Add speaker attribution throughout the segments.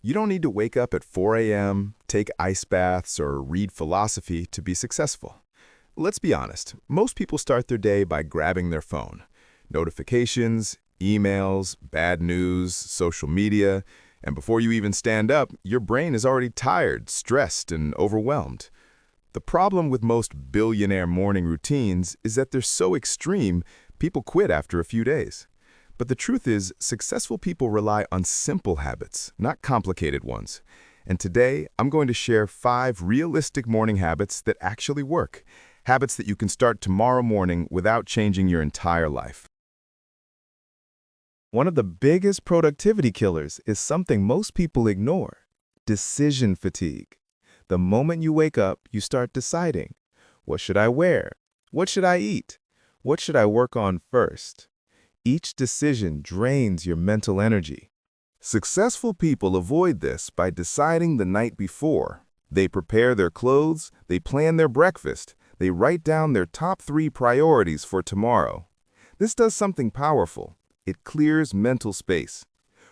Speaker 1: You don't need to wake up at 4 a.m., take ice baths, or read philosophy to be successful. Let's be honest, most people start their day by grabbing their phone. Notifications, emails, bad news, social media, and before you even stand up, your brain is already tired, stressed, and overwhelmed. The problem with most billionaire morning routines is that they're so extreme, people quit after a few days. But the truth is, successful people rely on simple habits, not complicated ones. And today, I'm going to share 5 realistic morning habits that actually work. Habits that you can start tomorrow morning without changing your entire life. One of the biggest productivity killers is something most people ignore: decision fatigue. The moment you wake up, you start deciding, what should I wear? What should I eat? What should I work on first? Each decision drains your mental energy. Successful people avoid this by deciding the night before. They prepare their clothes, they plan their breakfast, they write down their top 3 priorities for tomorrow. This does something powerful. It clears mental space.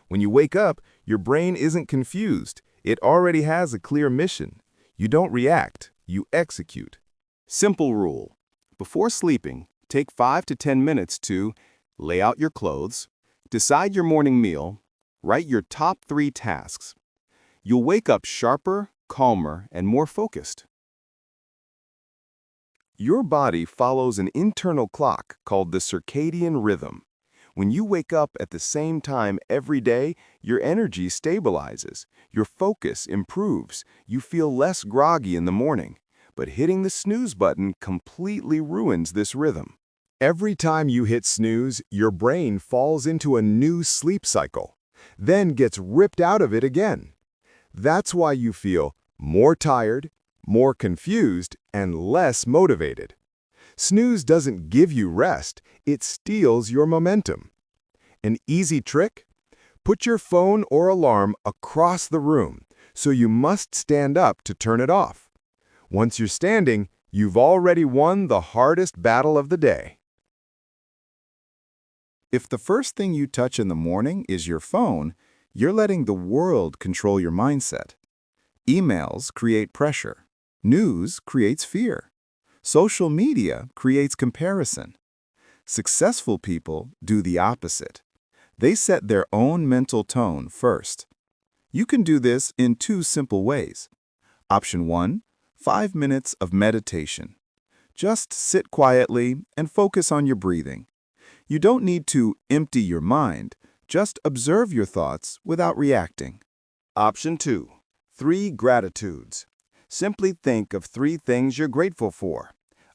Speaker 1: When you wake up, your brain isn't confused. It already has a clear mission. You don't react, you execute. Simple rule. Before sleeping, take 5 to 10 minutes to lay out your clothes, decide your morning meal, write your top 3 tasks. You'll wake up sharper, calmer, and more focused. Your body follows an internal clock called the circadian rhythm. When you wake up at the same time every day, your energy stabilizes, your focus improves, you feel less groggy in the morning. But hitting the snooze button completely ruins this rhythm. Every time you hit snooze, your brain falls into a new sleep cycle, then gets ripped out of it again. That's why you feel more tired, more confused, and less motivated. Snooze doesn't give you rest, it steals your momentum. An easy trick? Put your phone or alarm across the room, so you must stand up to turn it off. Once you're standing, you've already won the hardest battle of the day. If the first thing you touch in the morning is your phone, you're letting the world control your mindset. Emails create pressure. News creates fear. Social media creates comparison. Successful people do the opposite. They set their own mental tone first. You can do this in 2 simple ways. Option 1, 5 minutes of meditation. Just sit quietly and focus on your breathing. You don't need to empty your mind, just observe your thoughts without reacting. Option 2, 3 gratitudes. Simply think of 3 things you're grateful for: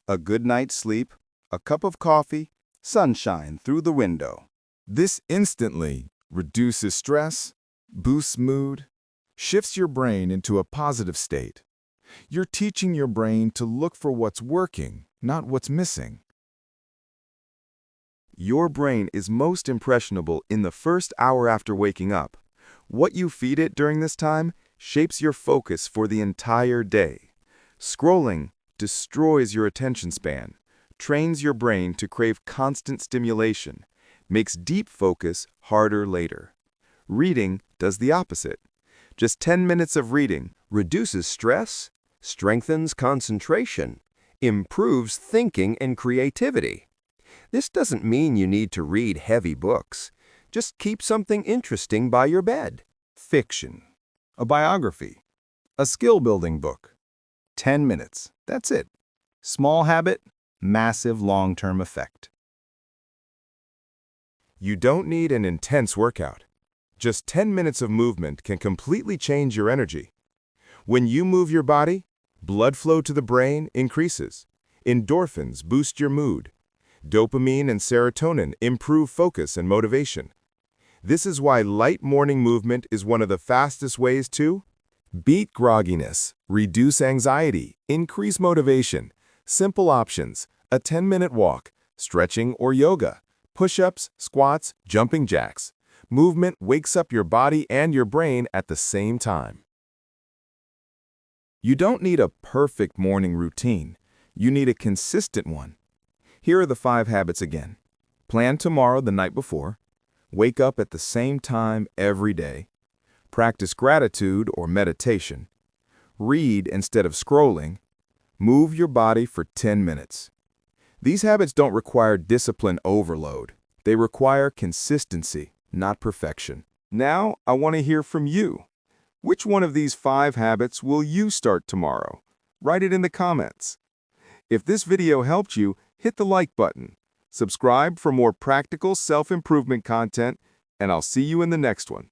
Speaker 1: a good night's sleep, a cup of coffee, sunshine through the window. This instantly reduces stress, boosts mood, shifts your brain into a positive state. You're teaching your brain to look for what's working, not what's missing. Your brain is most impressionable in the first hour after waking up. What you feed it during this time shapes your focus for the entire day. Scrolling destroys your attention span, trains your brain to crave constant stimulation, makes deep focus harder later. Reading does the opposite. Just 10 minutes of reading
Speaker 2: Reduces stress, strengthens concentration, improves thinking and creativity. This doesn't mean you need to read heavy books. Just keep something interesting by your bed.
Speaker 1: fiction, a biography, a skill-building book. 10 minutes, that's it. Small habit, massive long-term effect. You don't need an intense workout. Just 10 minutes of movement can completely change your energy. When you move your body, blood flow to the brain increases. Endorphins boost your mood. Dopamine and serotonin improve focus and motivation. This is why light morning movement is one of the fastest ways to beat grogginess, reduce anxiety, increase motivation. Simple options: a 10-minute walk, stretching or yoga, push-ups, squats, jumping jacks. Movement wakes up your body and your brain at the same time. You don't need a perfect morning routine. You need a consistent one. Here are the 5 habits again. Plan tomorrow the night before. Wake up at the same time every day. Practice gratitude or meditation. Read instead of scrolling. Move your body for 10 minutes. These habits don't require discipline overload. They require consistency, not perfection. Now, I want to hear from you. Which one of these 5 habits will you start tomorrow? Write it in the comments. If this video helped you, hit the like button. Subscribe for more practical self-improvement content, and I'll see you in the next one.